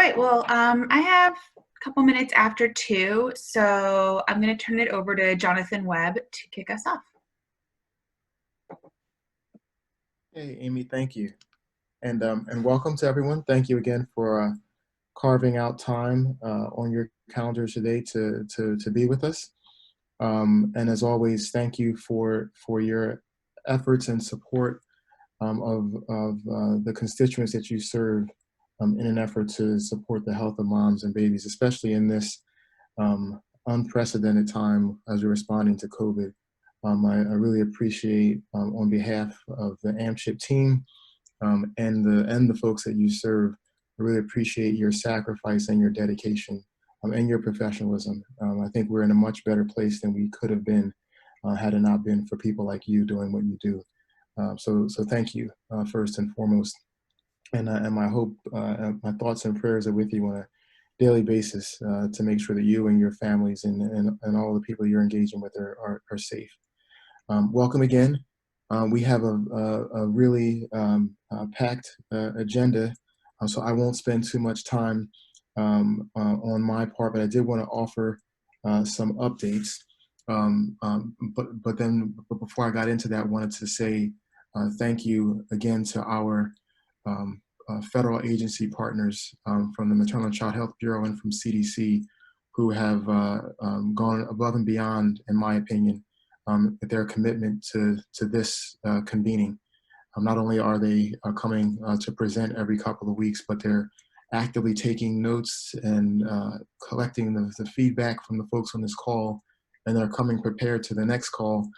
right, well, I have a couple minutes after 2, so I'm going to turn it over to Jonathan Webb to kick us off. Hey, Amy, thank you. And welcome to everyone. Thank you again for carving out time on your calendar today to be with us. And as always, thank you for your efforts and support of the constituents that you serve in an effort to support the health of moms and babies, especially in this unprecedented time as we're responding to COVID. I really appreciate, on behalf of the AMCHP team and the folks that you serve, I really appreciate your sacrifice and your dedication and your professionalism. I think we're in a much better place than we could have been had it not been for people like you doing what you do. So thank you first and foremost. And my hope, my thoughts and prayers are with you on a daily basis to make sure that you and your families and all the people you're engaging with are safe. Welcome again. We have a really packed agenda, so I won't spend too much time on my part, but I did want to offer some updates. But before I got into that, I wanted to say thank you again to our federal agency partners from the Maternal and Child Health Bureau and from CDC, who have gone above and beyond, in my opinion, their commitment to this convening. Not only are they coming to present every couple of weeks, but they're actively taking notes and collecting the feedback from the folks on this call, and they're coming prepared to the next call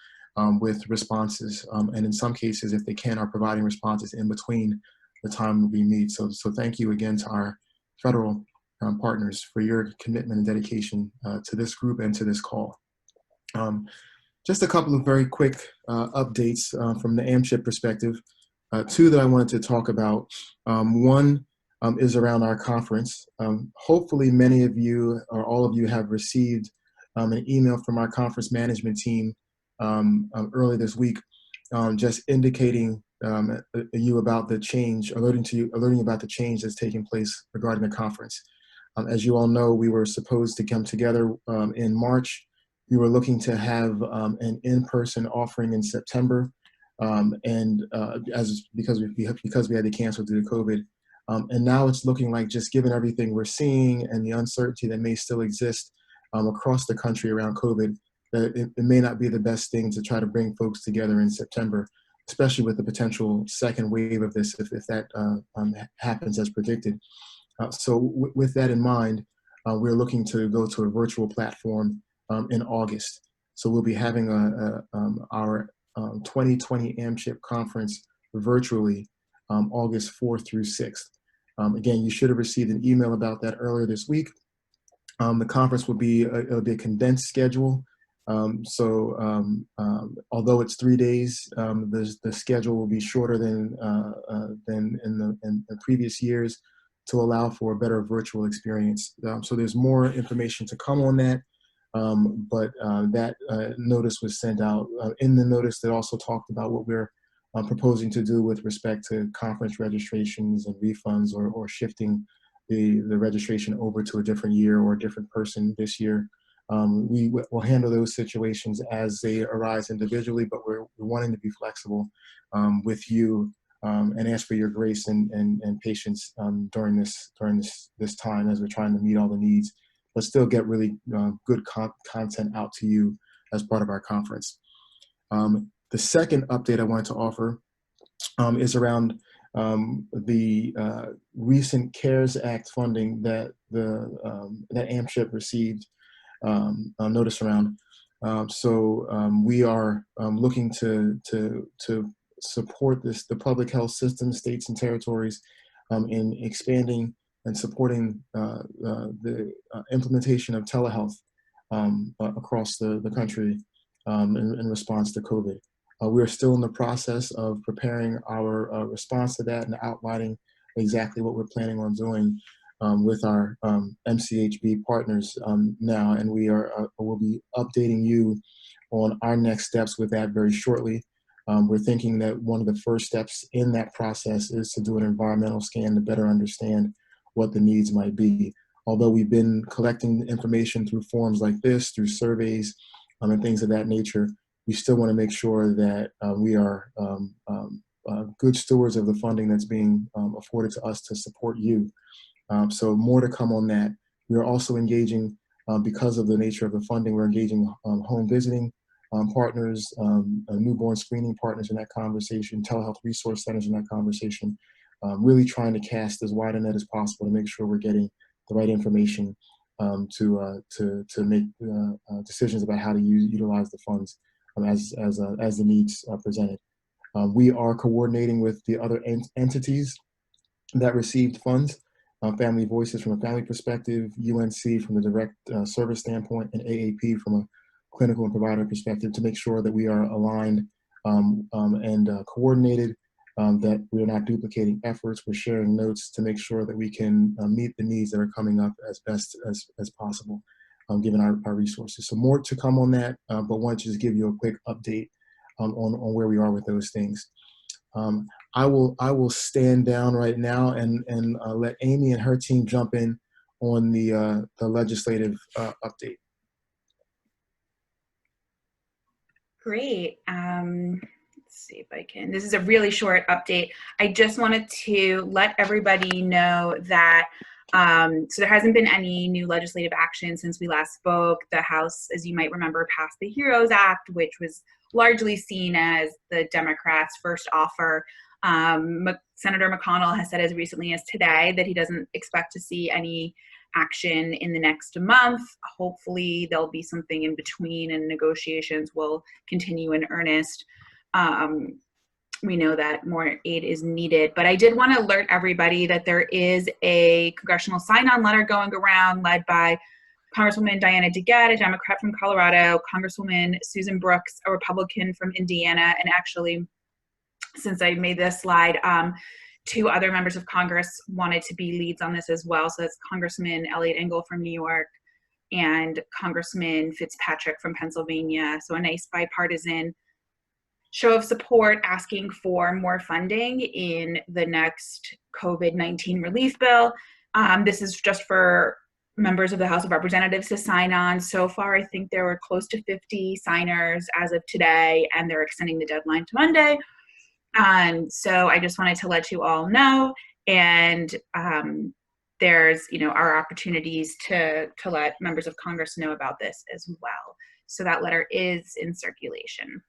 with responses. And in some cases, if they can, are providing responses in between the time we meet. So thank you again to our federal partners for your commitment and dedication to this group and to this call. Just a couple of very quick updates from the AMCHP perspective. Two that I wanted to talk about. One is around our conference. Hopefully many of you or all of you have received an email from our conference management team early this week, just indicating you about the change, alerting you about the change that's taking place regarding the conference. As you all know, we were supposed to come together in March. We were looking to have an in-person offering in September, and because we had to cancel due to COVID, and now it's looking like, just given everything we're seeing and the uncertainty that may still exist across the country around COVID, that it may not be the best thing to try to bring folks together in September, especially with the potential second wave of this if that happens as predicted. So with that in mind, we're looking to go to a virtual platform in August. So we'll be having our 2020 AMCHP conference virtually August 4th through 6th. Again, you should have received an email about that earlier this week. The conference will be it'll be a condensed schedule. Although it's 3 days, the schedule will be shorter than in the previous years to allow for a better virtual experience. So there's more information to come on that. But that notice was sent out. In the notice, that also talked about what we're proposing to do with respect to conference registrations and refunds, or shifting the registration over to a different year or a different person this year. We will handle those situations as they arise individually, but we're wanting to be flexible with you and ask for your grace and patience during this time as we're trying to meet all the needs, but still get really good content out to you as part of our conference. The second update I wanted to offer is around the recent CARES Act funding that that AMCHP received a notice around. We are looking to support the public health system, states and territories, in expanding and supporting the implementation of telehealth across the country in response to COVID. We're still in the process of preparing our response to that and outlining exactly what we're planning on doing with our MCHB partners now, and we'll be updating you on our next steps with that very shortly. We're thinking that one of the first steps in that process is to do an environmental scan to better understand what the needs might be. Although we've been collecting information through forums like this, through surveys, and things of that nature, we still want to make sure that we are good stewards of the funding that's being afforded to us to support you. So more to come on that. We are also engaging, because of the nature of the funding, we're engaging home visiting partners, newborn screening partners in that conversation, telehealth resource centers in that conversation, really trying to cast as wide a net as possible to make sure we're getting the right information to make decisions about how to utilize the funds as the needs are presented. We are coordinating with the other entities that received funds, Family Voices from a family perspective, UNC from the direct service standpoint, and AAP from a clinical and provider perspective, to make sure that we are aligned and coordinated, that we're not duplicating efforts. We're sharing notes to make sure that we can meet the needs that are coming up as best as possible, given our resources. So more to come on that, but wanted to just give you a quick update on where we are with those things. I will stand down right now and let Amy and her team jump in on the legislative update. Great. Let's see if I can. This is a really short update. I just wanted to let everybody know that so there hasn't been any new legislative action since we last spoke. The House, as you might remember, passed the HEROES Act, which was largely seen as the Democrats' first offer. Senator McConnell has said as recently as today that he doesn't expect to see any action in the next month. Hopefully there'll be something in between and negotiations will continue in earnest. We know that more aid is needed, but I did want to alert everybody that there is a congressional sign-on letter going around led by Congresswoman Diana DeGette, a Democrat from Colorado, Congresswoman Susan Brooks, a Republican from Indiana, and actually, since I made this slide, two other members of Congress wanted to be leads on this as well. So that's Congressman Elliot Engel from New York and Congressman Fitzpatrick from Pennsylvania. So a nice bipartisan show of support asking for more funding in the next COVID-19 relief bill. This is just for members of the House of Representatives to sign on. So far, I think there were close to 50 signers as of today, and they're extending the deadline to Monday. So I just wanted to let you all know, and there's, our opportunities to let members of Congress know about this as well. So that letter is in circulation.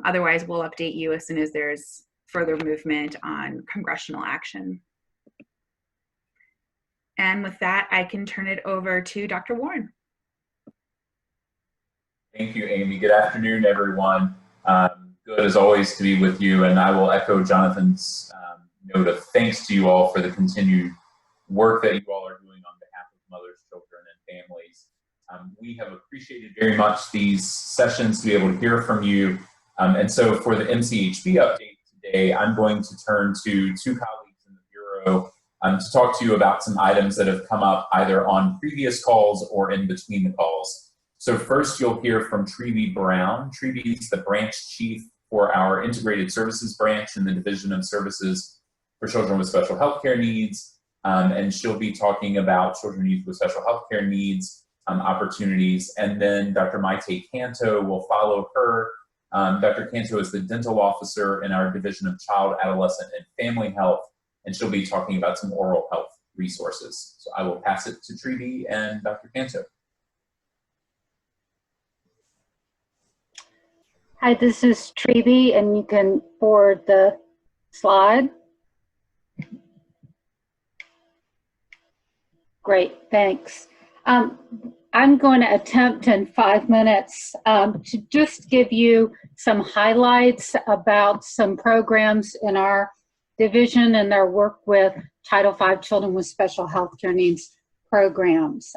Otherwise, we'll update you as soon as there's further movement on congressional action. And with that, I can turn it over to Dr. Warren. Thank you, Amy. Good afternoon, everyone. Good as always to be with you, and I will echo Jonathan's note of thanks to you all for the continued work that you all are doing on behalf of mothers, children, and families. We have appreciated very much these sessions to be able to hear from you. And so for the MCHB update today, I'm going to turn to two colleagues in the Bureau to talk to you about some items that have come up either on previous calls or in between the calls. So first you'll hear from Trevi Brown. Trevi's the branch chief for our Integrated Services branch in the Division of Services for Children with Special Healthcare Needs. And she'll be talking about children and youth with special healthcare needs, opportunities. And then Dr. Maite Canto will follow her. Dr. Canto is the dental officer in our Division of Child, Adolescent, and Family Health, and she'll be talking about some oral health resources. So I will pass it to Trevi and Dr. Canto. Hi, this is Trevi, and you can forward the slide. Great, thanks. I'm going to attempt in 5 minutes to just give you some highlights about some programs in our division and their work with Title V Children with Special Healthcare Needs programs.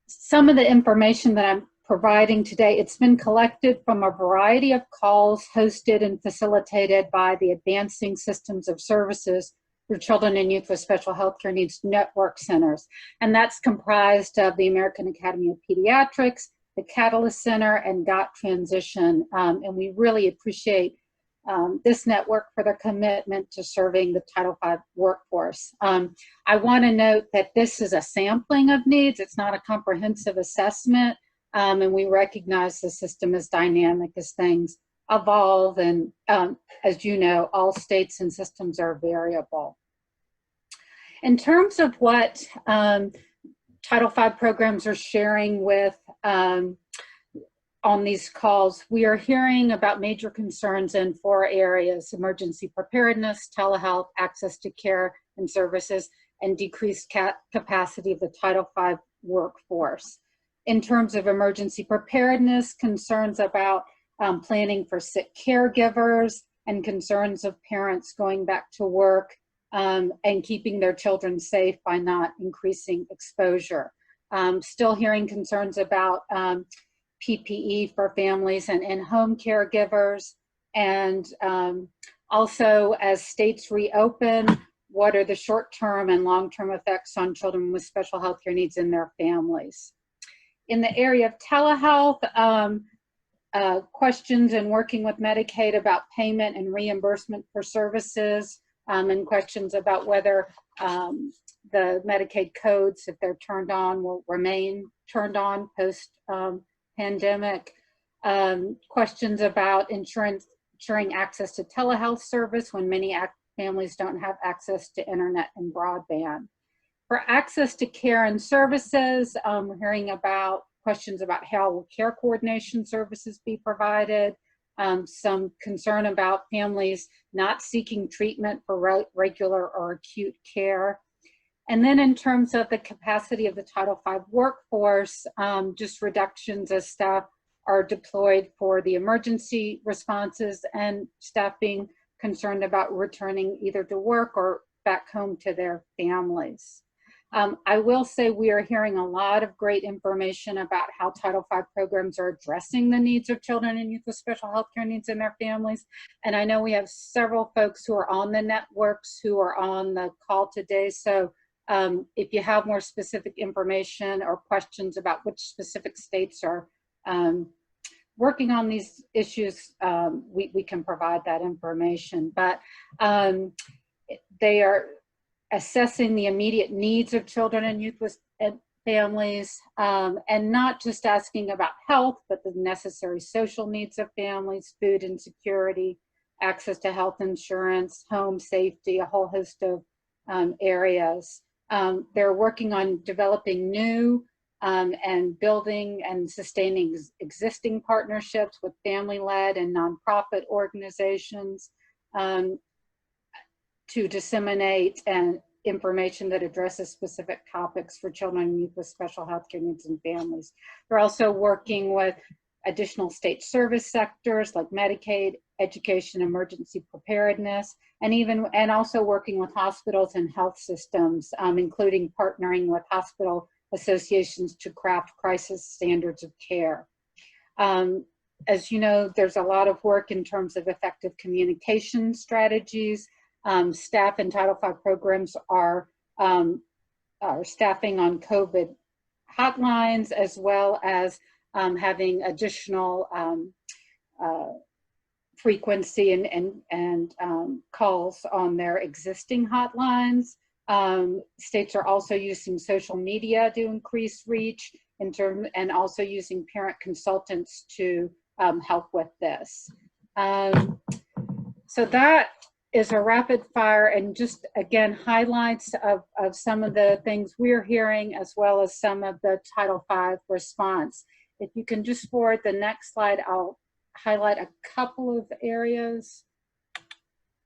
Some of the information that I'm providing today, it's been collected from a variety of calls hosted and facilitated by the Advancing Systems of Services for Children and Youth with Special Healthcare Needs Network Centers. And that's comprised of the American Academy of Pediatrics, the Catalyst Center, and GOT Transition. And we really appreciate this network for their commitment to serving the Title V workforce. I want to note that this is a sampling of needs. It's not a comprehensive assessment, and we recognize the system is dynamic as things evolve, and as you know, all states and systems are variable. In terms of what Title V programs are sharing with on these calls, we are hearing about major concerns in 4 areas: emergency preparedness, telehealth, access to care and services, and decreased capacity of the Title V workforce. In terms of emergency preparedness, concerns about planning for sick caregivers, and concerns of parents going back to work and keeping their children safe by not increasing exposure. Still hearing concerns about PPE for families and in-home caregivers, and also as states reopen, what are the short-term and long-term effects on children with special health care needs and their families. In the area of telehealth, questions and working with Medicaid about payment and reimbursement for services, and questions about whether the Medicaid codes, if they're turned on, will remain turned on post pandemic. Questions about ensuring access to telehealth service when many families don't have access to internet and broadband. For access to care and services, we're hearing about questions about how will care coordination services be provided, some concern about families not seeking treatment for regular or acute care. And then in terms of the capacity of the Title V workforce, just reductions as staff are deployed for the emergency responses, and staff being concerned about returning either to work or back home to their families. I will say we are hearing a lot of great information about how Title V programs are addressing the needs of children and youth with special health care needs and their families. And I know we have several folks who are on the networks who are on the call today. So if you have more specific information or questions about which specific states are working on these issues, we can provide that information. But they are assessing the immediate needs of children and youth with families, and not just asking about health, but the necessary social needs of families, food insecurity, access to health insurance, home safety, a whole host of areas. They're working on developing new and building and sustaining existing partnerships with family-led and nonprofit organizations to disseminate information that addresses specific topics for children and youth with special health care needs and families. They're also working with additional state service sectors like Medicaid, education, emergency preparedness, and also working with hospitals and health systems, including partnering with hospital associations to craft crisis standards of care. As you know, there's a lot of work in terms of effective communication strategies. Staff in Title V programs are staffing on COVID hotlines, as well as having additional frequency and calls on their existing hotlines. States are also using social media to increase reach and also using parent consultants to help with this. So that is a rapid fire and just again highlights of some of the things we're hearing, as well as some of the Title V response. If you can just forward the next slide, I'll highlight a couple of areas.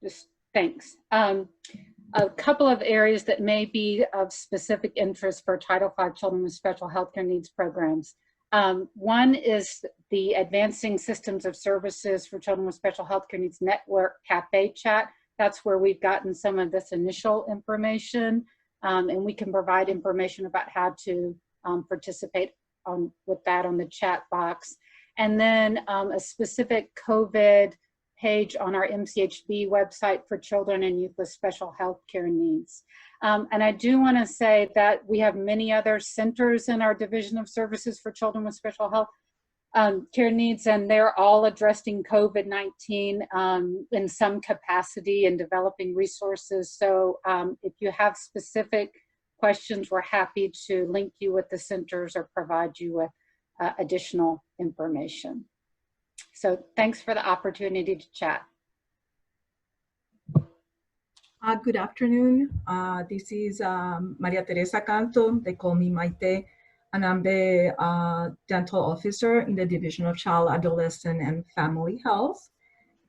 Just thanks. A couple of areas that may be of specific interest for Title V children with special health care needs programs. One is the Advancing Systems of Services for Children with Special Health Care Needs Network Cafe Chat. That's where we've gotten some of this initial information, and we can provide information about how to participate with that on the chat box. And then a specific COVID page on our MCHB website for children and youth with special health care needs. And I do want to say that we have many other centers in our Division of Services for Children with Special Health care needs, and they're all addressing COVID-19 in some capacity and developing resources. So if you have specific questions, we're happy to link you with the centers or provide you with additional information. So thanks for the opportunity to chat. Good afternoon. This is Maria Teresa Canto. They call me Maite, and I'm the dental officer in the Division of Child, Adolescent, and Family Health.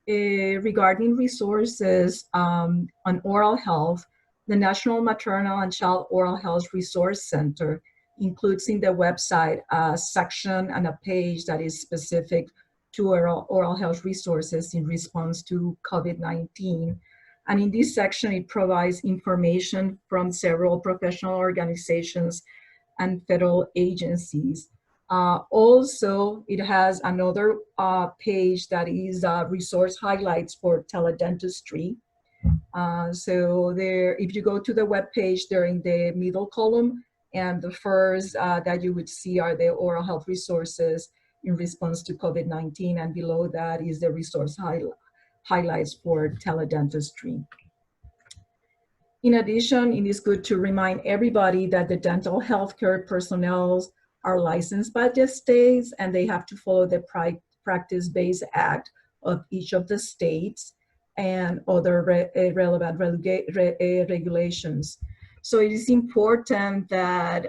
Regarding resources on oral health, the National Maternal and Child Oral Health Resource Center includes in the website a section and a page that is specific to oral health resources in response to COVID-19. And in this section, it provides information from several professional organizations and federal agencies. Also, it has another page that is resource highlights for teledentistry. So there, if you go to the web page, they're in the middle column, and the first that you would see are the oral health resources in response to COVID-19, and below that is the resource highlights for teledentistry. In addition, it is good to remind everybody that the dental healthcare personnel are licensed by the states, and they have to follow the Practice-Based Act of each of the states and other relevant regulations. So it is important that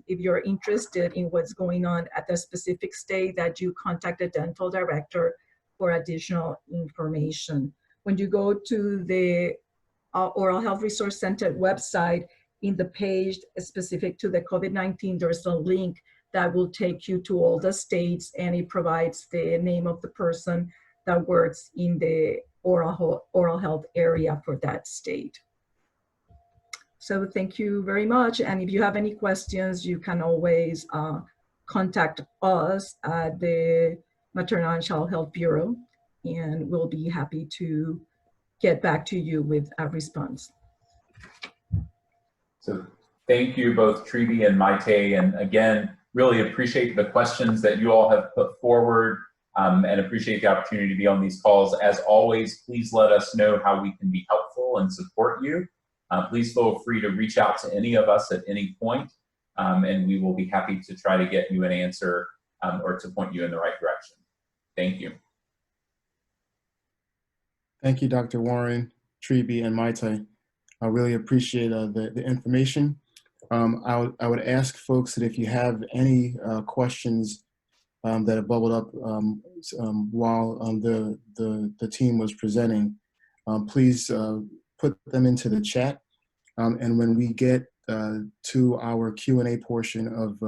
if you're interested in what's going on at the specific state, that you contact the dental director for additional information. When you go to the Oral Health Resource Center website, in the page specific to the COVID-19, there's a link that will take you to all the states, and it provides the name of the person that works in the oral health area for that state. So thank you very much. And if you have any questions, you can always contact us at the Maternal and Child Health Bureau, and we'll be happy to get back to you with a response. So thank you both Treaty and Maite, and again, really appreciate the questions that you all have put forward and appreciate the opportunity to be on these calls. As always, please let us know how we can be helpful and support you. Please feel free to reach out to any of us at any point, and we will be happy to try to get you an answer or to point you in the right direction. Thank you. Thank you, Dr. Warren, Treeby, and Maite. I really appreciate the information. I would ask folks that if you have any questions that have bubbled up while the team was presenting, please put them into the chat. And when we get to our Q&A portion of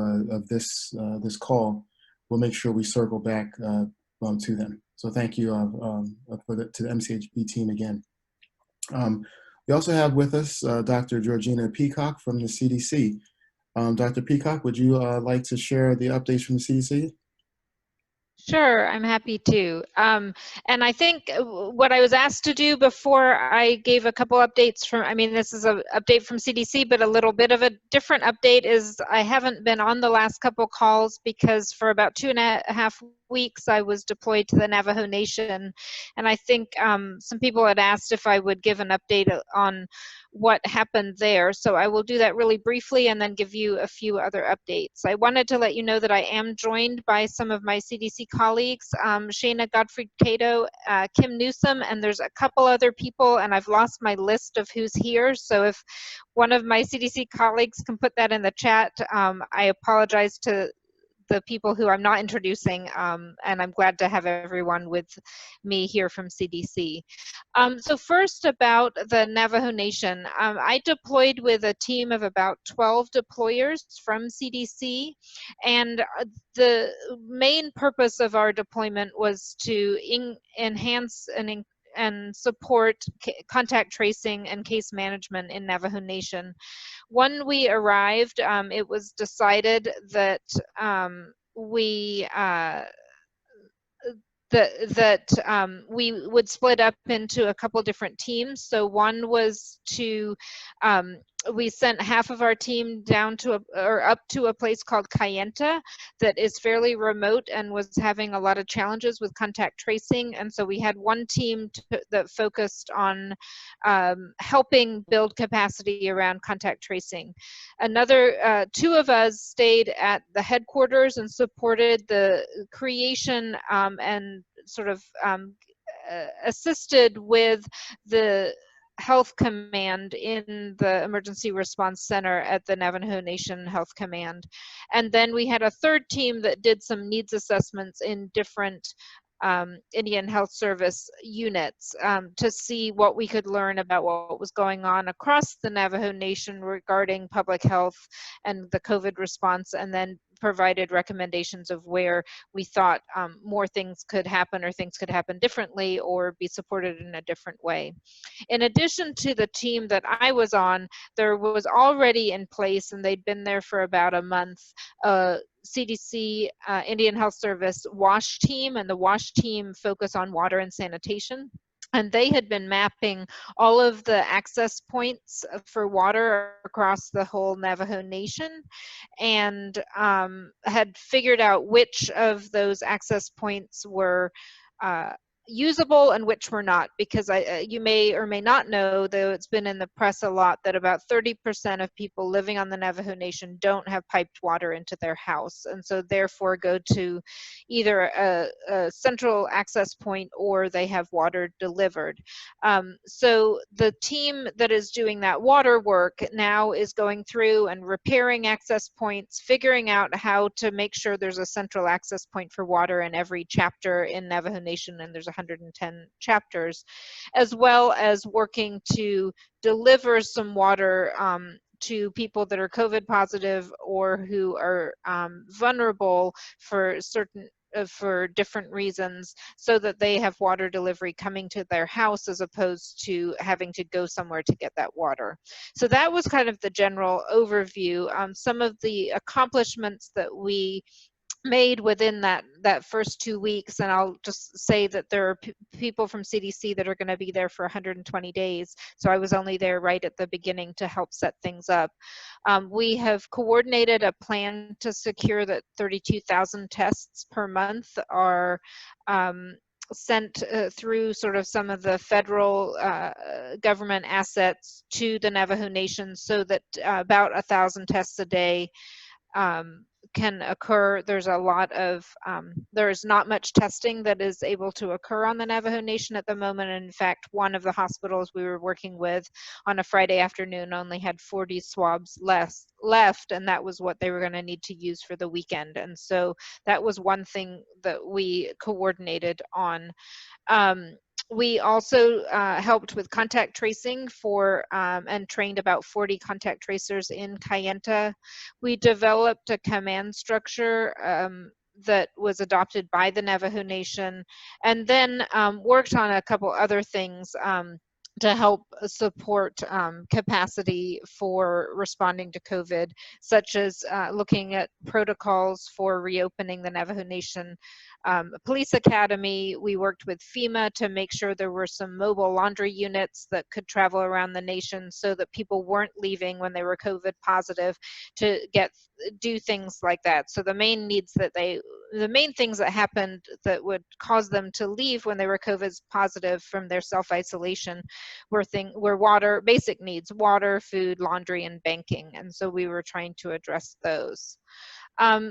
this call, we'll make sure we circle back to them. So thank you to the MCHB team again. We also have with us Dr. Georgina Peacock from the CDC. Dr. Peacock, would you like to share the updates from the CDC? Sure, I'm happy to. And I think what I was asked to do before I gave a couple updates from, I mean, this is an update from CDC, but a little bit of a different update is I haven't been on the last couple calls because for about 2.5 weeks I was deployed to the Navajo Nation. And I think some people had asked if I would give an update on what happened there. So I will do that really briefly and then give you a few other updates. I wanted to let you know that I am joined by some of my CDC colleagues, Shana Godfrey-Cato, Kim Newsom, and there's a couple other people, and I've lost my list of who's here. So if one of my CDC colleagues can put that in the chat, I apologize to the people who I'm not introducing, and I'm glad to have everyone with me here from CDC. So first about the Navajo Nation. I deployed with a team of about 12 deployers from CDC, and the main purpose of our deployment was to enhance and support contact tracing and case management in Navajo Nation. When we arrived, it was decided that we would split up into a couple different teams. So one was to we sent half of our team down to up to a place called Kayenta that is fairly remote and was having a lot of challenges with contact tracing. And so we had one team that focused on helping build capacity around contact tracing. Another two of us stayed at the headquarters and supported the creation and sort of assisted with the health command in the emergency response center at the Navajo Nation Health Command. And then we had a third team that did some needs assessments in different Indian Health Service units to see what we could learn about what was going on across the Navajo Nation regarding public health and the COVID response, and then provided recommendations of where we thought more things could happen, or things could happen differently or be supported in a different way. In addition to the team that I was on, there was already in place, and they'd been there for about a month, CDC, Indian Health Service WASH team, and the WASH team focus on water and sanitation. And they had been mapping all of the access points for water across the whole Navajo Nation, and had figured out which of those access points were usable and which were not, because you may or may not know, though it's been in the press a lot, that about 30% of people living on the Navajo Nation don't have piped water into their house, and so therefore go to either a central access point or they have water delivered. So the team that is doing that water work now is going through and repairing access points, figuring out how to make sure there's a central access point for water in every chapter in Navajo Nation, and there's 110 chapters, as well as working to deliver some water to people that are COVID positive or who are vulnerable for different reasons, so that they have water delivery coming to their house as opposed to having to go somewhere to get that water. So that was kind of the general overview. Some of the accomplishments that we made within that first 2 weeks, and I'll just say that there are people from CDC that are going to be there for 120 days, so I was only there right at the beginning to help set things up. We have coordinated a plan to secure that 32,000 tests per month are sent through sort of some of the federal government assets to the Navajo Nation, so that about 1,000 tests a day can occur. There's a lot of, there's not much testing that is able to occur on the Navajo Nation at the moment. And in fact, one of the hospitals we were working with on a Friday afternoon only had 40 swabs left, and that was what they were going to need to use for the weekend. And so that was one thing that we coordinated on. We also helped with contact tracing for and trained about 40 contact tracers in Kayenta. We developed a command structure that was adopted by the Navajo Nation, and then worked on a couple other things to help support capacity for responding to COVID, such as looking at protocols for reopening the Navajo Nation Police Academy. We worked with FEMA to make sure there were some mobile laundry units that could travel around the nation, so that people weren't leaving when they were COVID positive to do things like that. So the main things that happened that would cause them to leave when they were COVID positive from their self-isolation were water, basic needs, water, food, laundry, and banking. And so we were trying to address those.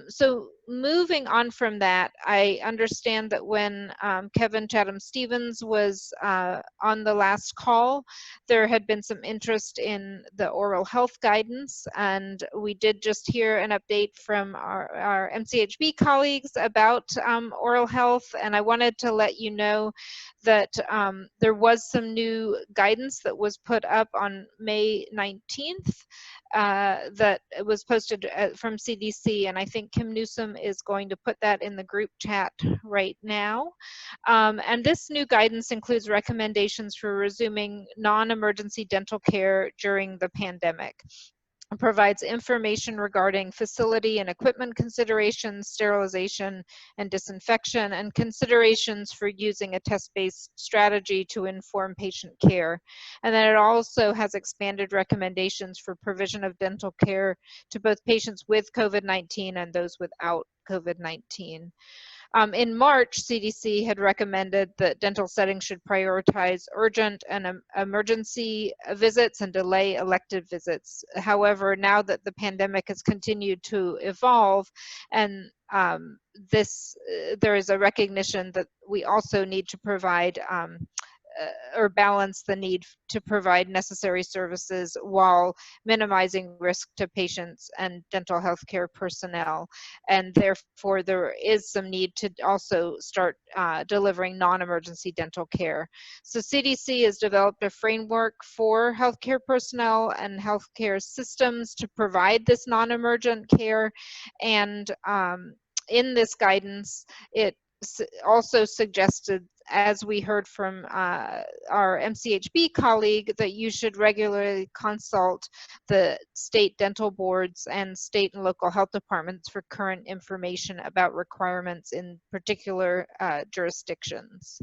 So moving on from that, I understand that when Kevin Chatham-Stevens was on the last call, there had been some interest in the oral health guidance, and we did just hear an update from our MCHB colleagues about oral health, and I wanted to let you know that there was some new guidance that was put up on May 19th that was posted from CDC, and I think Kim Newsom is going to put that in the group chat right now. And this new guidance includes recommendations for resuming non-emergency dental care during the pandemic. provides information regarding facility and equipment considerations, sterilization and disinfection, and considerations for using a test-based strategy to inform patient care. And then it also has expanded recommendations for provision of dental care to both patients with COVID-19 and those without COVID-19. In March, CDC had recommended that dental settings should prioritize urgent and emergency visits and delay elective visits. However, now that the pandemic has continued to evolve and there is a recognition that we also need to provide or balance the need to provide necessary services while minimizing risk to patients and dental health care personnel. And therefore, there is some need to also start delivering non-emergency dental care. So CDC has developed a framework for healthcare personnel and healthcare systems to provide this non-emergent care. And in this guidance, it also suggested, as we heard from our MCHB colleague, that you should regularly consult the state dental boards and state and local health departments for current information about requirements in particular jurisdictions.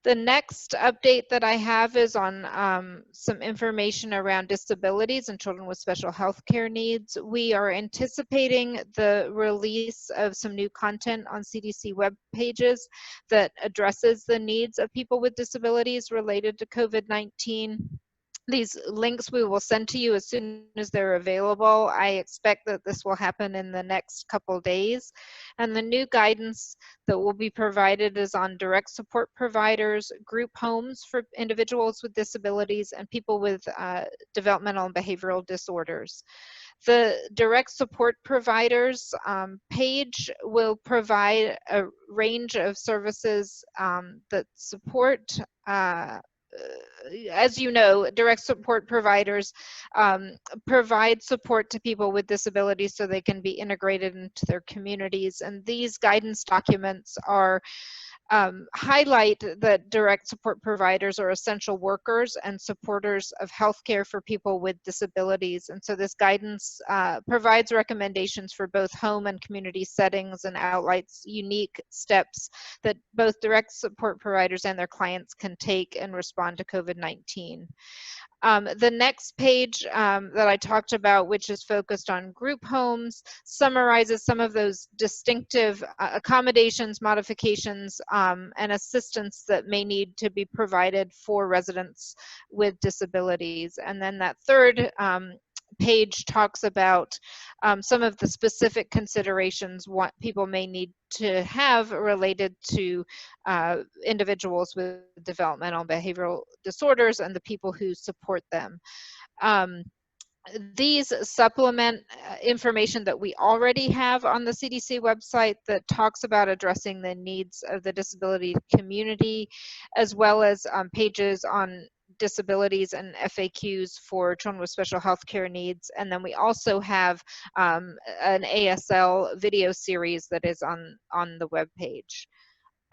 The next update that I have is on some information around disabilities and children with special health care needs. We are anticipating the release of some new content on CDC web pages that addresses the needs of people with disabilities related to COVID-19. These links we will send to you as soon as they're available. I expect that this will happen in the next couple days. And the new guidance that will be provided is on direct support providers, group homes for individuals with disabilities, and people with developmental and behavioral disorders. The direct support providers page will provide a range of services that support as you know, direct support providers provide support to people with disabilities so they can be integrated into their communities. And these guidance documents are highlight that direct support providers are essential workers and supporters of healthcare for people with disabilities. And so this guidance provides recommendations for both home and community settings and outlines unique steps that both direct support providers and their clients can take and respond to COVID-19. The next page that I talked about, which is focused on group homes, summarizes some of those distinctive accommodations, modifications, and assistance that may need to be provided for residents with disabilities. And then that third page talks about some of the specific considerations what people may need to have related to individuals with developmental and behavioral disorders and the people who support them. These supplement information that we already have on the CDC website that talks about addressing the needs of the disability community, as well as pages on disabilities and FAQs for children with special health care needs. And then we also have an ASL video series that is on the webpage.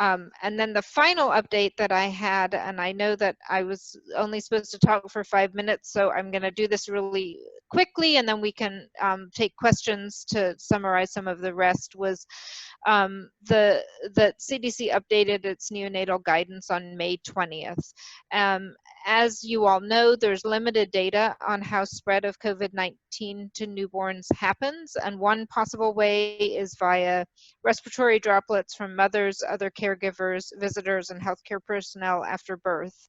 And then the final update that I had, and I know that I was only supposed to talk for 5 minutes, so I'm going to do this really quickly, and then we can take questions to summarize some of the rest, was the CDC updated its neonatal guidance on May 20th. As you all know, there's limited data on how spread of COVID-19 to newborns happens, and one possible way is via respiratory droplets from mothers, other caregivers, visitors, and healthcare personnel after birth.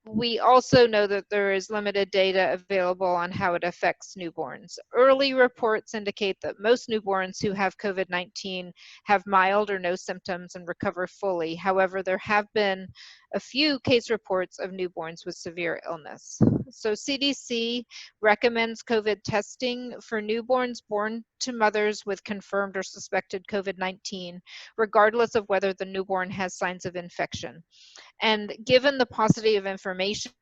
We also know that there is limited data available on how it affects newborns. Early reports indicate that most newborns who have COVID-19 have mild or no symptoms and recover fully. However, there have been a few case reports of newborns with severe illness. So CDC recommends COVID testing for newborns born to mothers with confirmed or suspected COVID-19, regardless of whether the newborn has signs of infection. And given the paucity of information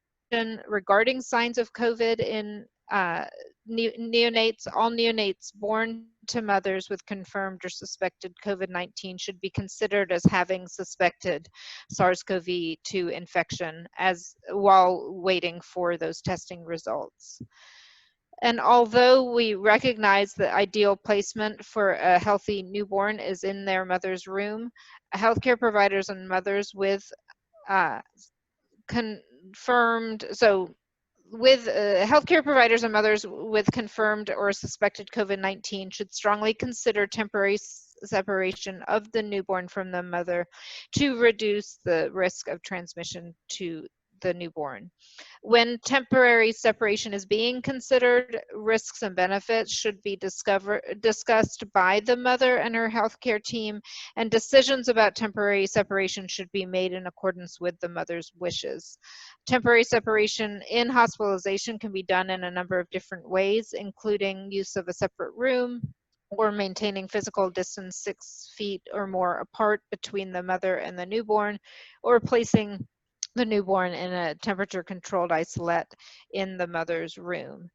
regarding signs of COVID in neonates, all neonates born to mothers with confirmed or suspected COVID-19 should be considered as having suspected SARS-CoV-2 infection while waiting for those testing results. And although we recognize the ideal placement for a healthy newborn is in their mother's room, healthcare providers and mothers with confirmed, so with healthcare providers and mothers with confirmed or suspected COVID-19 should strongly consider temporary separation of the newborn from the mother to reduce the risk of transmission to the newborn. When temporary separation is being considered, risks and benefits should be discussed by the mother and her healthcare team, and decisions about temporary separation should be made in accordance with the mother's wishes. Temporary separation in hospitalization can be done in a number of different ways, including use of a separate room, or maintaining physical distance 6 feet or more apart between the mother and the newborn, or placing the newborn in a temperature-controlled isolate in the mother's room.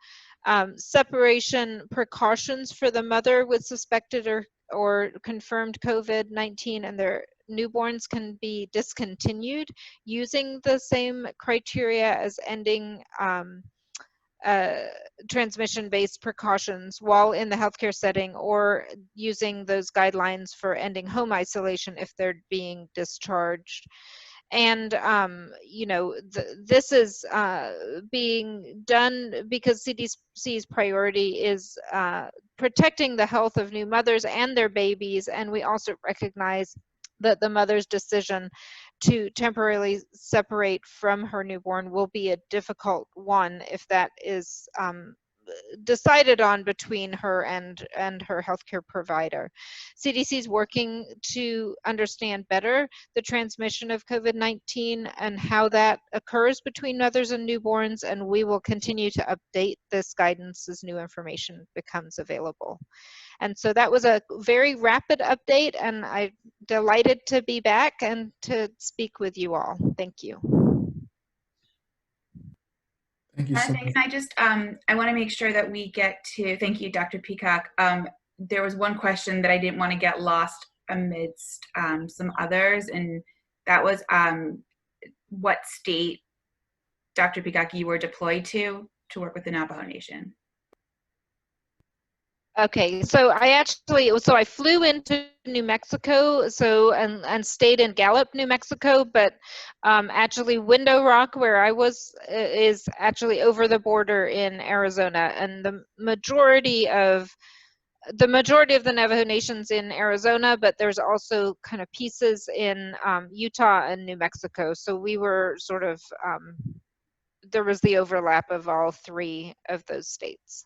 Separation precautions for the mother with suspected or confirmed COVID-19 and their newborns can be discontinued using the same criteria as ending transmission-based precautions while in the healthcare setting, or using those guidelines for ending home isolation if they're being discharged. And you know, this is being done because CDC's priority is protecting the health of new mothers and their babies, and we also recognize that the mother's decision to temporarily separate from her newborn will be a difficult one if that is decided on between her and her healthcare provider. CDC is working to understand better the transmission of COVID-19 and how that occurs between mothers and newborns, and we will continue to update this guidance as new information becomes available. And so that was a very rapid update, and I'm delighted to be back and to speak with you all. Thank you. Thank you so much. Can I just, I want to make sure that we get to, thank you, Dr. Peacock. There was one question that I didn't want to get lost amidst some others, and that was what state, Dr. Peacock, you were deployed to work with the Navajo Nation. Okay, so I flew into New Mexico, and stayed in Gallup, New Mexico, but actually Window Rock, where I was, is actually over the border in Arizona, and the majority of the Navajo Nation's in Arizona, but there's also kind of pieces in Utah and New Mexico. So we were sort of, there was the overlap of all three of those states.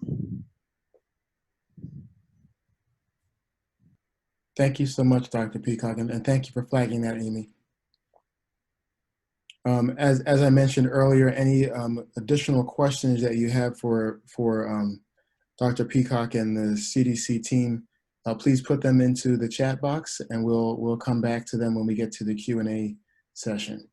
Thank you so much, Dr. Peacock, and thank you for flagging that, Amy. As I mentioned earlier, any additional questions that you have for Dr. Peacock and the CDC team, please put them into the chat box, and we'll come back to them when we get to the Q&A session.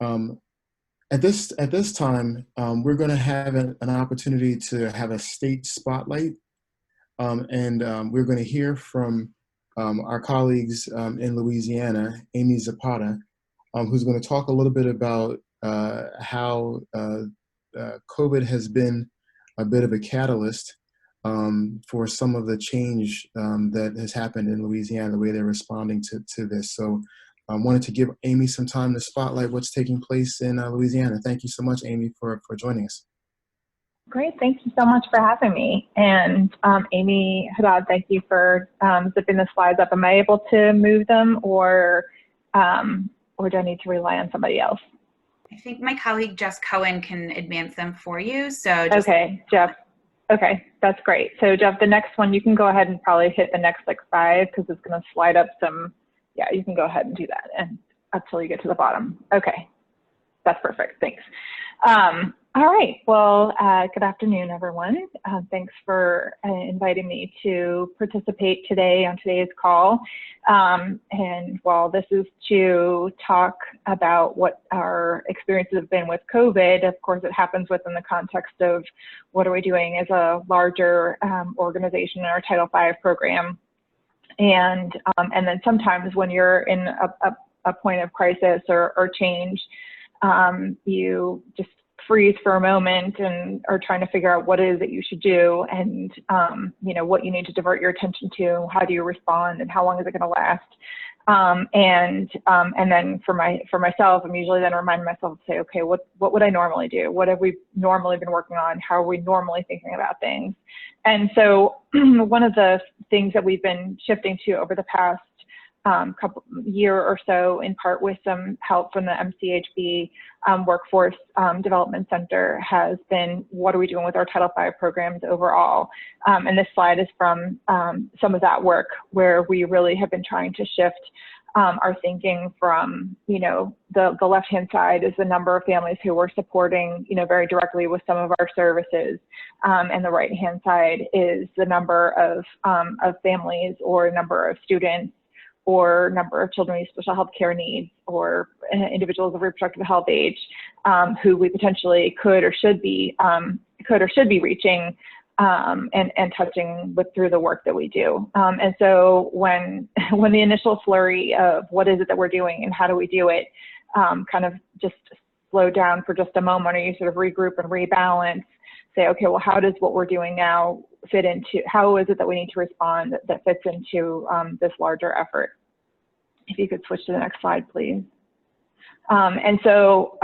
At this time, we're going to have an opportunity to have a state spotlight, and we're going to hear from our colleagues in Louisiana, Amy Zapata, who's going to talk a little bit about how COVID has been a bit of a catalyst for some of the change that has happened in Louisiana, the way they're responding to this. So I wanted to give Amy some time to spotlight what's taking place in Louisiana. Thank you so much, Amy, for joining us. Great, thank you so much for having me. And Amy Haddad, thank you for zipping the slides up. Am I able to move them, or do I need to rely on somebody else? I think my colleague Jess Cohen can advance them for you. So just okay, Jeff. Okay, that's great. So Jeff, the next one, you can go ahead and probably hit the next like 5, because it's going to slide up some. Yeah, you can go ahead and do that, and until you get to the bottom. Okay, that's perfect. Thanks. All right. Well, good afternoon, everyone. Thanks for inviting me to participate today on today's call. And while this is to talk about what our experiences have been with COVID, of course, it happens within the context of what are we doing as a larger organization in our Title V program. And then sometimes when you're in a point of crisis or change, you just freeze for a moment and are trying to figure out what it is that you should do, and you know, what you need to divert your attention to, how do you respond, and how long is it going to last. And then for myself, I'm usually then reminding myself to say, okay, what would I normally do? What have we normally been working on? How are we normally thinking about things? And so one of the things that we've been shifting to over the past year or so, in part with some help from the MCHB Workforce Development Center, has been, what are we doing with our Title V programs overall? And this slide is from some of that work, where we really have been trying to shift our thinking from, you know, the left-hand side is the number of families who we're supporting, you know, very directly with some of our services, and the right-hand side is the number of families, or number of students, or number of children with special health care needs, or individuals of reproductive health age, who we potentially could or should be reaching and touching through the work that we do. And so when the initial flurry of what is it that we're doing and how do we do it kind of just slow down for just a moment, or you sort of regroup and rebalance, say, okay, well, how does what we're doing now fit into, how is it that we need to respond that fits into this larger effort? If you could switch to the next slide, please. And so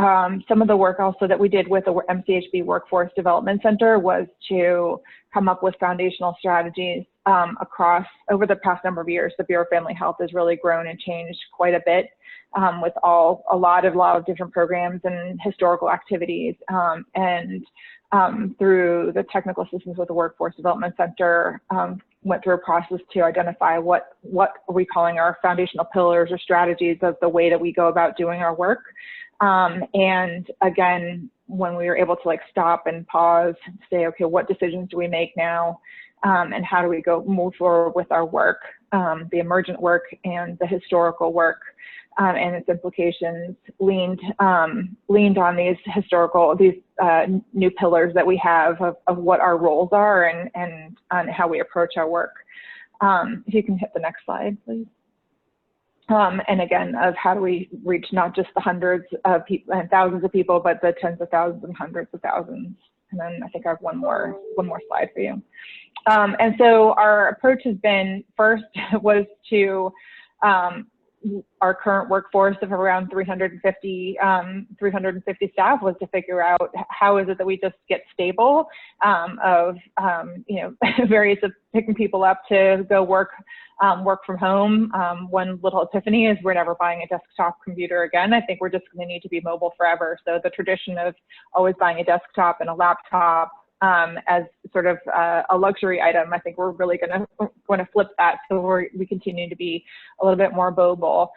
some of the work also that we did with the MCHB Workforce Development Center was to come up with foundational strategies across, over the past number of years. The Bureau of Family Health has really grown and changed quite a bit, with a lot of different programs and historical activities. Through the technical assistance with the Workforce Development Center, went through a process to identify what are we calling our foundational pillars or strategies of the way that we go about doing our work. And again, when we were able to like stop and pause, say, okay, what decisions do we make now? And how do we move forward with our work, the emergent work and the historical work, and its implications, leaned on these new pillars that we have of what our roles are and how we approach our work. If you can hit the next slide, please. And again, of how do we reach not just the hundreds of people and thousands of people, but the tens of thousands and hundreds of thousands. And then I think I have one more slide for you. And so our approach has been, first was to our current workforce of around 350 staff, was to figure out how is it that we just get stable you know, various of picking people up to go work from home. One little epiphany is we're never buying a desktop computer again. I think we're just going to need to be mobile forever. So the tradition of always buying a desktop and a laptop as sort of a luxury item, I think we're really going to flip that, so we continue to be a little bit more mobile.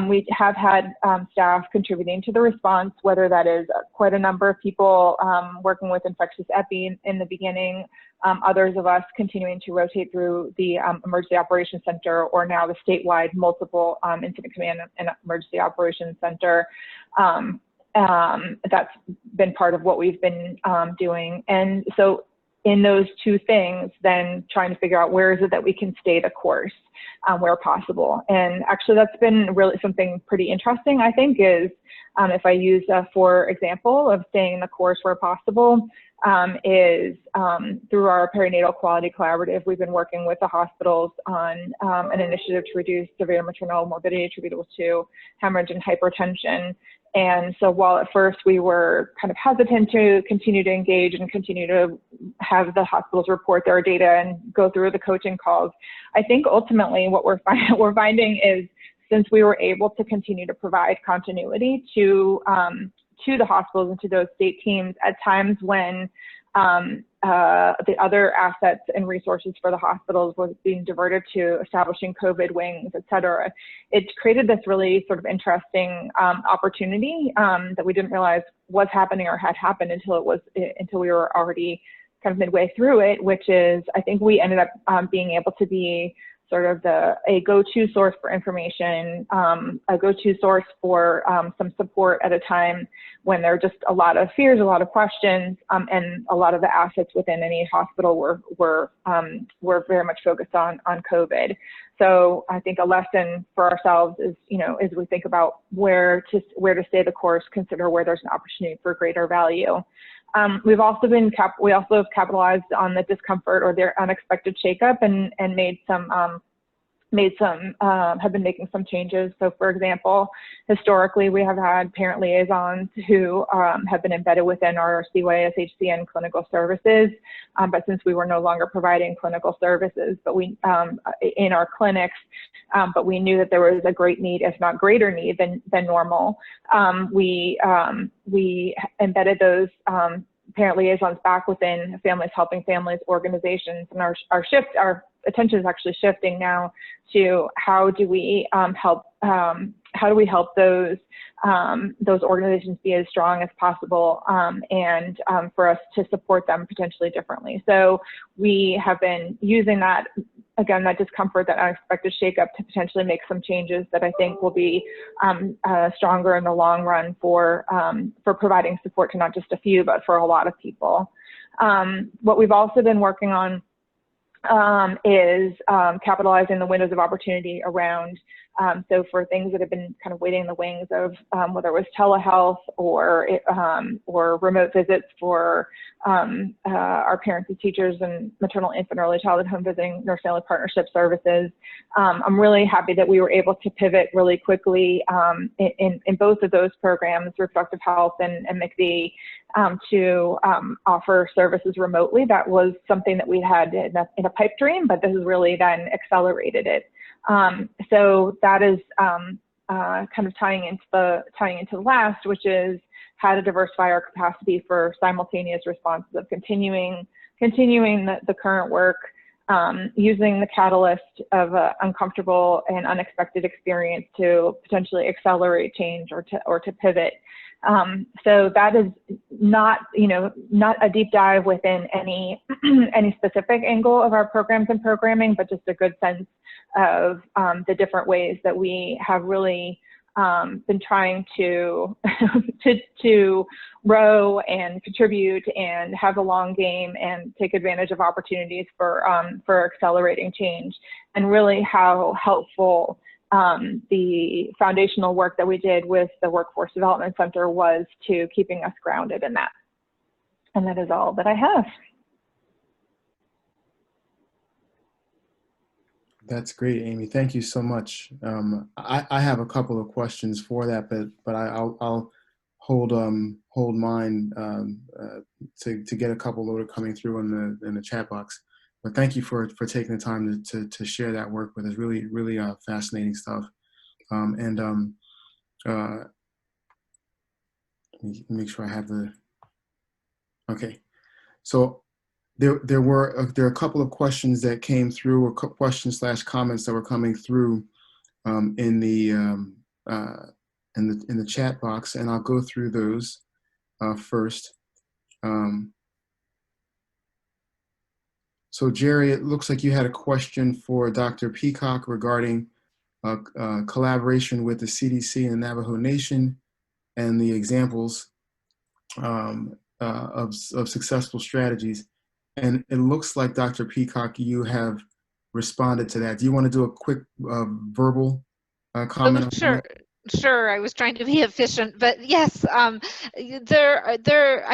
We have had staff contributing to the response, whether that is quite a number of people working with infectious epi in the beginning, others of us continuing to rotate through the Emergency Operations Center, or now the statewide multiple Incident Command and Emergency Operations Center. That's been part of what we've been doing. And so in those two things, then trying to figure out where is it that we can stay the course where possible. And actually that's been really something pretty interesting, I think, is if I use for example of staying the course where possible, is through our Perinatal Quality Collaborative, we've been working with the hospitals on an initiative to reduce severe maternal morbidity attributable to hemorrhage and hypertension. And so while at first we were kind of hesitant to continue to engage and continue to have the hospitals report their data and go through the coaching calls, I think ultimately what we're finding is, since we were able to continue to provide continuity to the hospitals and to those state teams at times when the other assets and resources for the hospitals was being diverted to establishing COVID wings, et cetera, it created this really sort of interesting opportunity that we didn't realize was happening or had happened until we were already kind of midway through it, which is, I think we ended up being able to be sort of a go-to source for information, a go-to source for some support at a time when there are just a lot of fears, a lot of questions, and a lot of the assets within any hospital were very much focused on COVID. So I think a lesson for ourselves is, as we think about where to stay the course, consider where there's an opportunity for greater value. We've also have capitalized on the discomfort or their unexpected shakeup and have been making some changes. So for example, historically, we have had parent liaisons who have been embedded within our CYSHCN clinical services, but since we were no longer providing clinical services, but in our clinics, but we knew that there was a great need, if not greater need than normal, we embedded those parent liaisons back within Families Helping Families organizations, and our attention is actually shifting now to how do we help those organizations be as strong as possible, and for us to support them potentially differently. So we have been using that, again, that discomfort, that unexpected shakeup, to potentially make some changes that I think will be stronger in the long run for providing support to not just a few, but for a lot of people. What we've also been working on is capitalizing the windows of opportunity around, so for things that have been kind of waiting in the wings of whether it was telehealth or remote visits for our parents and teachers and maternal, infant, early childhood home visiting, nurse family partnership services. I'm really happy that we were able to pivot really quickly in both of those programs, reproductive health and MCHB, to offer services remotely. That was something that we had in a pipe dream, but this has really then accelerated it. So that is kind of tying into the last, which is how to diversify our capacity for simultaneous responses of continuing the current work, using the catalyst of an uncomfortable and unexpected experience to potentially accelerate change or to pivot. So that is not a deep dive within any specific angle of our programs and programming, but just a good sense of the different ways that we have really been trying to row and contribute and have a long game and take advantage of opportunities for accelerating change, and really how helpful the foundational work that we did with the Workforce Development Center was to keeping us grounded in that. And that is all that I have. That's great, Amy. Thank you so much. I have a couple of questions for that, but I'll hold mine to get a couple that are coming through in the chat box. But thank you for taking the time to share that work with us. Really, really fascinating stuff. Let me make sure I have the. Okay, so there are a couple of questions that came through, or questions/comments that were coming through in the chat box, and I'll go through those first. So Jerry, it looks like you had a question for Dr. Peacock regarding collaboration with the CDC and the Navajo Nation and the examples of successful strategies. And it looks like, Dr. Peacock, you have responded to that. Do you want to do a quick verbal comment? Oh, sure. Sure, I was trying to be efficient, but yes, I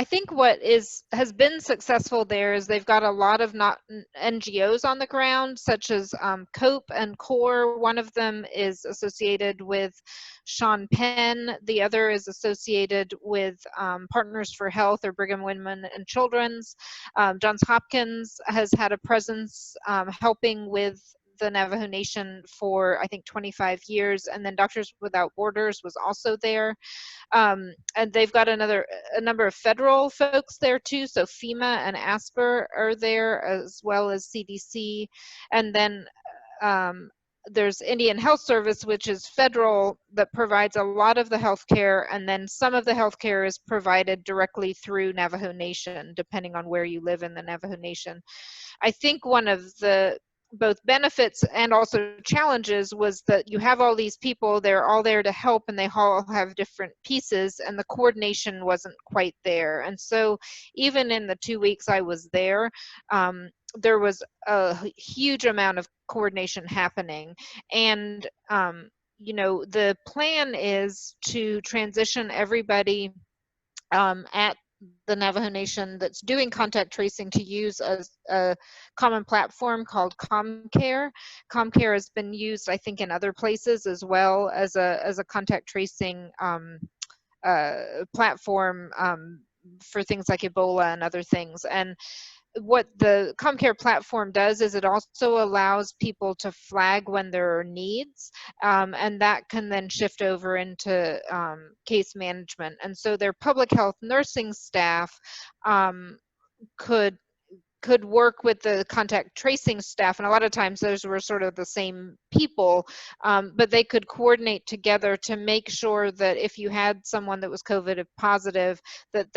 think what has been successful there is they've got a lot of NGOs on the ground, such as COPE and CORE. One of them is associated with Sean Penn. The other is associated with Partners for Health, or Brigham Women and Children's. Johns Hopkins has had a presence helping with the Navajo Nation for, I think, 25 years, and then Doctors Without Borders was also there. And they've got a number of federal folks there too, so FEMA and ASPR are there, as well as CDC. And then there's Indian Health Service, which is federal, that provides a lot of the healthcare, and then some of the healthcare is provided directly through Navajo Nation, depending on where you live in the Navajo Nation. I think one of the both benefits and also challenges was that you have all these people, they're all there to help, and they all have different pieces, and the coordination wasn't quite there. And so even in the 2 weeks I was there, there was a huge amount of coordination happening. And you know, the plan is to transition everybody at the Navajo Nation that's doing contact tracing to use a common platform called ComCare. ComCare has been used, I think, in other places as well as a contact tracing platform for things like Ebola and other things. And what the ComCare platform does is it also allows people to flag when there are needs, and that can then shift over into case management. And so their public health nursing staff could work with the contact tracing staff, and a lot of times those were sort of the same people, but they could coordinate together to make sure that if you had someone that was COVID positive, that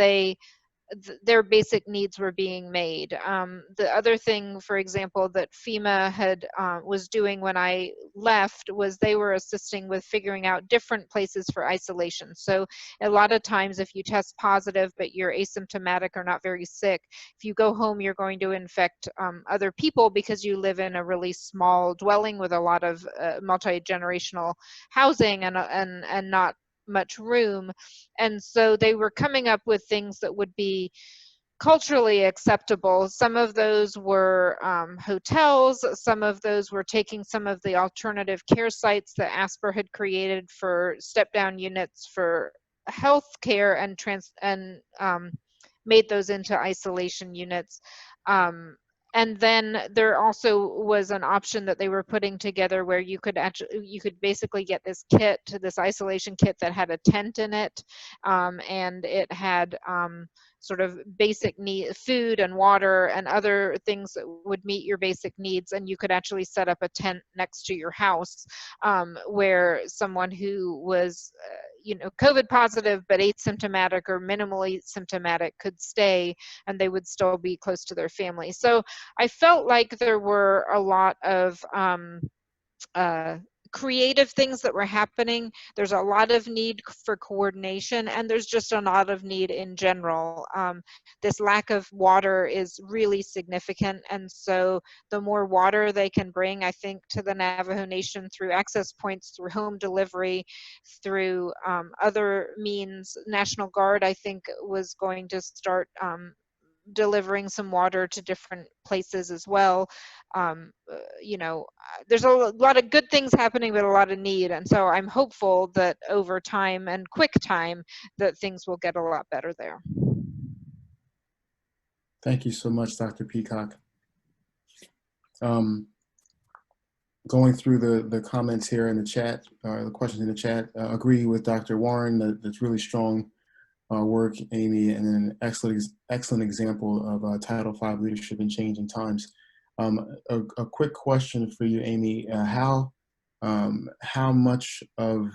their basic needs were being made. The other thing, for example, that FEMA had was doing when I left was they were assisting with figuring out different places for isolation. So a lot of times if you test positive but you're asymptomatic or not very sick, if you go home you're going to infect other people because you live in a really small dwelling with a lot of multi-generational housing and not much room. And so they were coming up with things that would be culturally acceptable. Some of those were hotels, some of those were taking some of the alternative care sites that ASPR had created for step-down units for healthcare and made those into isolation units. And then there also was an option that they were putting together where you could basically get this kit, this isolation kit that had a tent in it, and it had sort of basic food and water and other things that would meet your basic needs, and you could actually set up a tent next to your house where someone who was you know, COVID positive but asymptomatic or minimally symptomatic could stay, and they would still be close to their family. So I felt like there were a lot of creative things that were happening. There's a lot of need for coordination, and there's just a lot of need in general. This lack of water is really significant, and so the more water they can bring, I think, to the Navajo Nation through access points, through home delivery, through other means. National Guard, I think, was going to start delivering some water to different places as well. You know, there's a lot of good things happening, but a lot of need. And so I'm hopeful that over time and quick time that things will get a lot better there. Thank you so much, Dr. Peacock. Going through the comments here in the chat, or the questions in the chat, agree with Dr. Warren that that's really strong work, Amy, and an excellent example of Title V leadership in changing times. A quick question for you, Amy. How much of,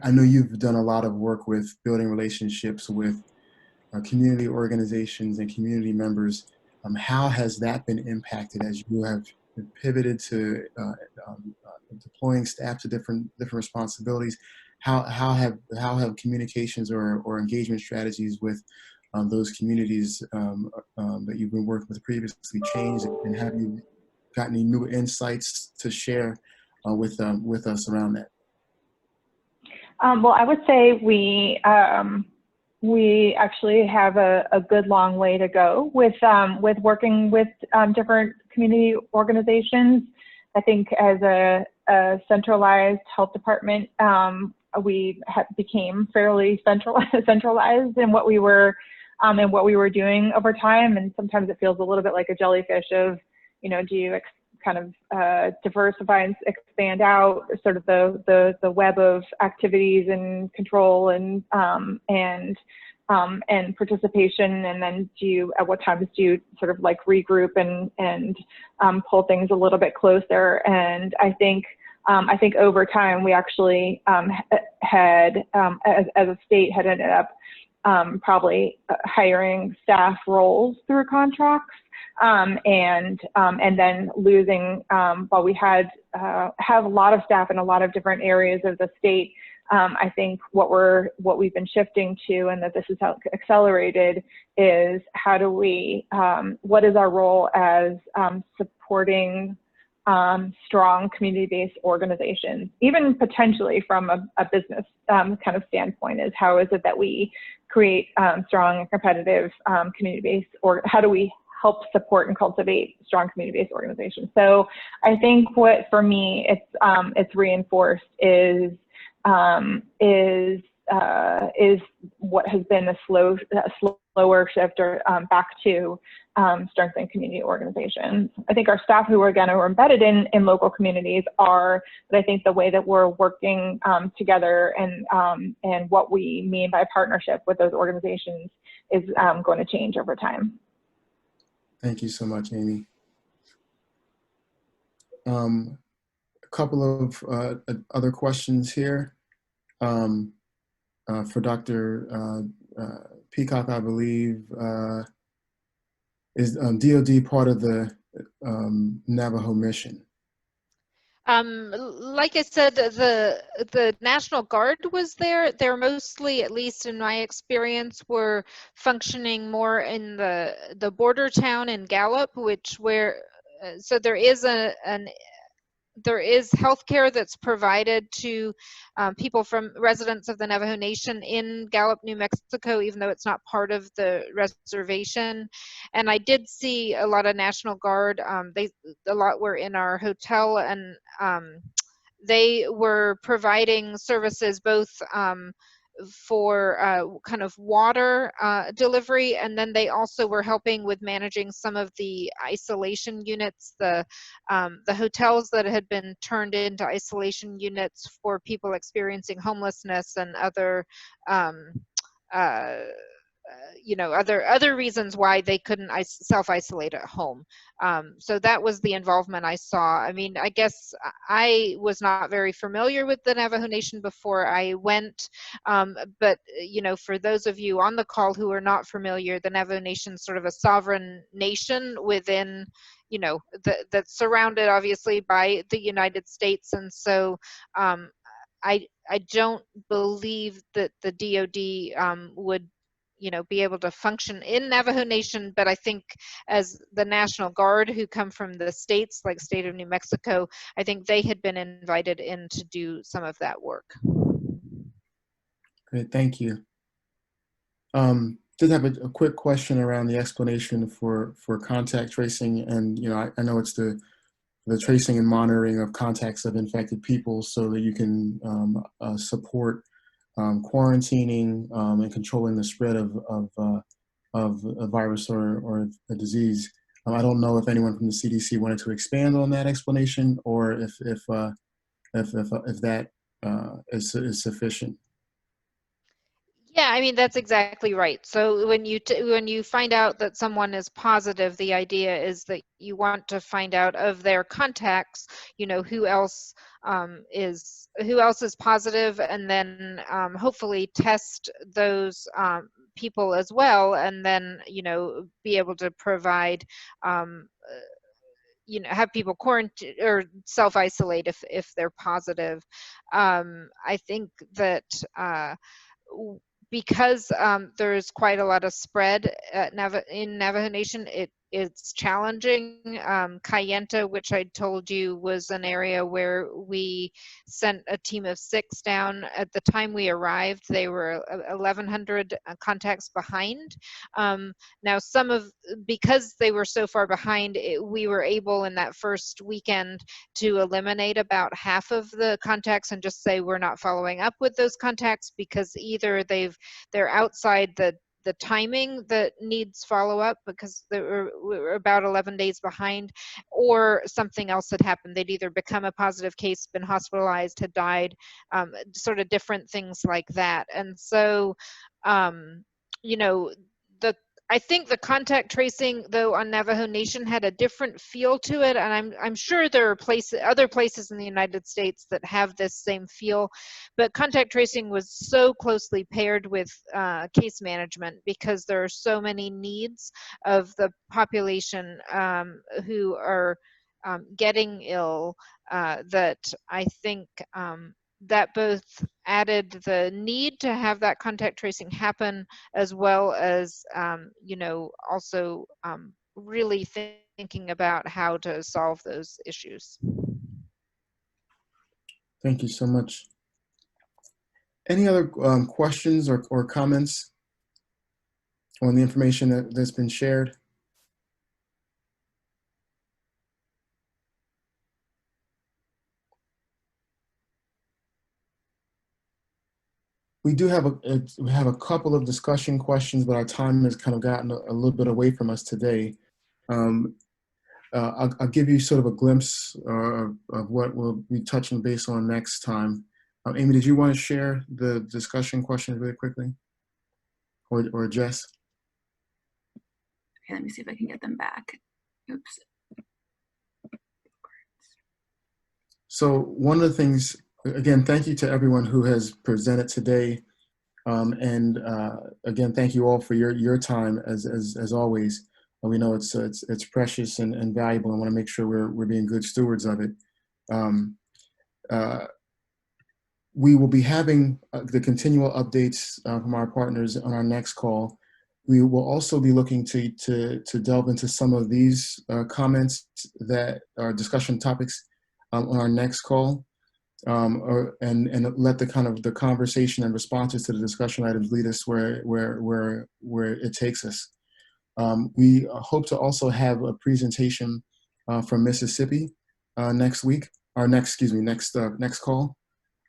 I know you've done a lot of work with building relationships with community organizations and community members. How has that been impacted as you have pivoted to deploying staff to different responsibilities? How have communications or engagement strategies with those communities that you've been working with previously changed, and have you got any new insights to share with us around that? Well, I would say we actually have a good long way to go with working with different community organizations. I think as a centralized health department, we became fairly centralized in what we were doing over time, and sometimes it feels a little bit like a jellyfish of, you know, do you kind of diversify and expand out sort of the web of activities and control and participation, and then at what times do you sort of like regroup and pull things a little bit closer. And I think over time we actually had as a state had ended up probably hiring staff roles through contracts And then losing, while we have a lot of staff in a lot of different areas of the state, I think what we've been shifting to, and that this is how accelerated, is how do we, what is our role as supporting strong community-based organizations, even potentially from a business kind of standpoint, is how is it that we create strong and competitive community-based, or how do we help support and cultivate strong community-based organizations? So I think what, for me, it's reinforced is what has been a slower shift or back to strengthening community organizations. I think our staff who are embedded in local communities are, but I think the way that we're working together and what we mean by partnership with those organizations is going to change over time. Thank you so much, Amy. A couple of other questions here for Dr. Peacock, I believe. Is DoD part of the Navajo mission? Like I said, the National Guard was there. They're mostly, at least in my experience, were functioning more in the border town in Gallup, so there is there is healthcare that's provided to people from residents of the Navajo Nation in Gallup, New Mexico, even though it's not part of the reservation. And I did see a lot of National Guard. A lot were in our hotel, and they were providing services both for kind of water delivery, and then they also were helping with managing some of the isolation units, the hotels that had been turned into isolation units for people experiencing homelessness and other other reasons why they couldn't self-isolate at home. So that was the involvement I saw. I mean, I guess I was not very familiar with the Navajo Nation before I went, but for those of you on the call who are not familiar, the Navajo Nation is sort of a sovereign nation within, that's surrounded obviously by the United States, and so I don't believe that the DoD would be able to function in Navajo Nation, but I think as the National Guard who come from the states, like state of New Mexico, I think they had been invited in to do some of that work. Great, thank you. Just have a quick question around the explanation for contact tracing, and I know it's the tracing and monitoring of contacts of infected people so that you can support quarantining and controlling the spread of a virus or a disease. I don't know if anyone from the CDC wanted to expand on that explanation, or if that is sufficient. Yeah, I mean, that's exactly right. So when you find out that someone is positive, the idea is that you want to find out of their contacts, who else is positive, and then hopefully test those people as well, and then be able to provide have people quarantine or self-isolate if they're positive. I think that because there's quite a lot of spread in Navajo Nation, it's challenging. Kayenta, which I told you was an area where we sent a team of 6 down. At the time we arrived, they were 1,100 contacts behind. Now, because they were so far behind, we were able in that first weekend to eliminate about half of the contacts and just say we're not following up with those contacts because either they're outside the timing that needs follow-up because we were about 11 days behind, or something else had happened. They'd either become a positive case, been hospitalized, had died, sort of different things like that. And so, I think the contact tracing, though, on Navajo Nation had a different feel to it, and I'm sure there are other places in the United States that have this same feel, but contact tracing was so closely paired with case management because there are so many needs of the population who are getting ill that I think that both added the need to have that contact tracing happen, as well as, you know, also really thinking about how to solve those issues. Thank you so much. Any other questions or comments on the information that's been shared? We do have a couple of discussion questions, but our time has kind of gotten a little bit away from us today. I'll give you sort of a glimpse of what we'll be touching base on next time. Amy, did you want to share the discussion questions really quickly? Or Jess? Okay, let me see if I can get them back. Oops. So one of the things, again, thank you to everyone who has presented today. And again, thank you all for your time as always. We know it's precious and valuable, and want to make sure we're being good stewards of it. We will be having the continual updates from our partners on our next call. We will also be looking to delve into some of these comments that are discussion topics on our next call, and let the conversation and responses to the discussion items lead us where it takes us. We hope to also have a presentation from Mississippi next week, or next call,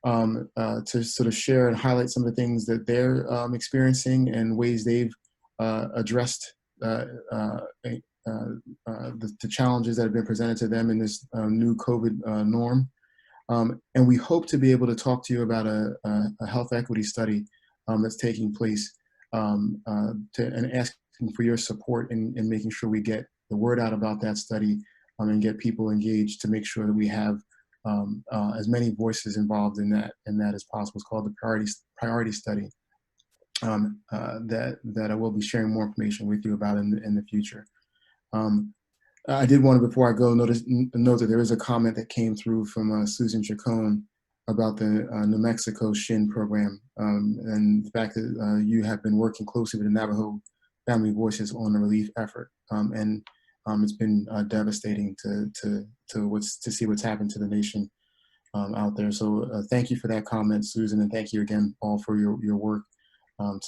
to sort of share and highlight some of the things that they're experiencing and ways they've addressed the challenges that have been presented to them in this new COVID norm. And we hope to be able to talk to you about a health equity study that's taking place, and asking for your support in making sure we get the word out about that study, and get people engaged to make sure that we have as many voices involved in that as possible. It's called the priority study, that I will be sharing more information with you about in the future. I did want to, before I go, note that there is a comment that came through from Susan Chacon about the New Mexico SHIN program, and the fact that you have been working closely with the Navajo Family Voices on the relief effort, and it's been devastating to see what's happened to the nation out there. So thank you for that comment, Susan, and thank you again all for your work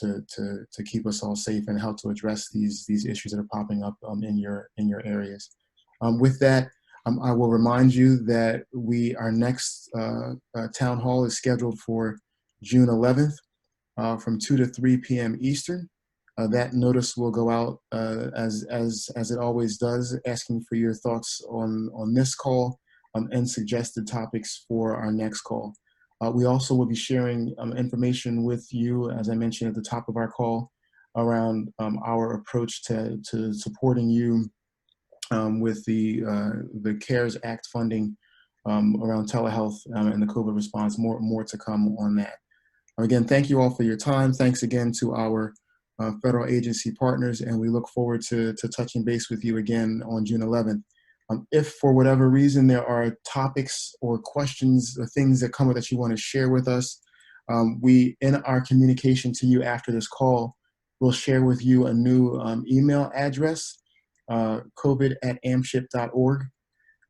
to keep us all safe and help to address these issues that are popping up in your areas. With that, I will remind you that our next town hall is scheduled for June 11th from 2 to 3 p.m. Eastern. That notice will go out as it always does, asking for your thoughts on this call and suggested topics for our next call. We also will be sharing information with you, as I mentioned at the top of our call, around our approach to supporting you with the CARES Act funding around telehealth and the COVID response. More to come on that. Again, thank you all for your time. Thanks again to our federal agency partners, and we look forward to touching base with you again on June 11th. If for whatever reason there are topics or questions or things that come up that you want to share with us, we, in our communication to you after this call, will share with you a new email address, covid@amchip.org,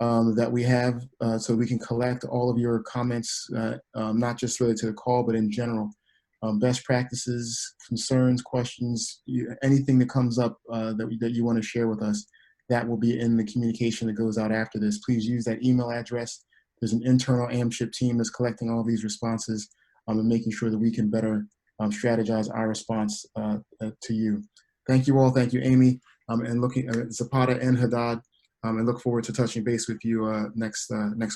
that we have, so we can collect all of your comments, not just related to the call, but in general. Best practices, concerns, questions, anything that comes up that you want to share with us, that will be in the communication that goes out after this. Please use that email address. There's an internal AMCHP team that's collecting all these responses and making sure that we can better strategize our response to you. Thank you all. Thank you, Amy, and looking at Zapata and Haddad, and look forward to touching base with you next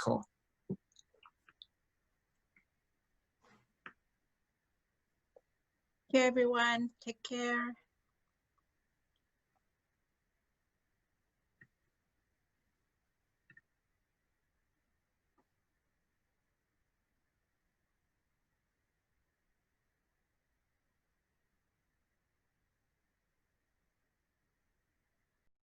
call. Okay, everyone. Take care.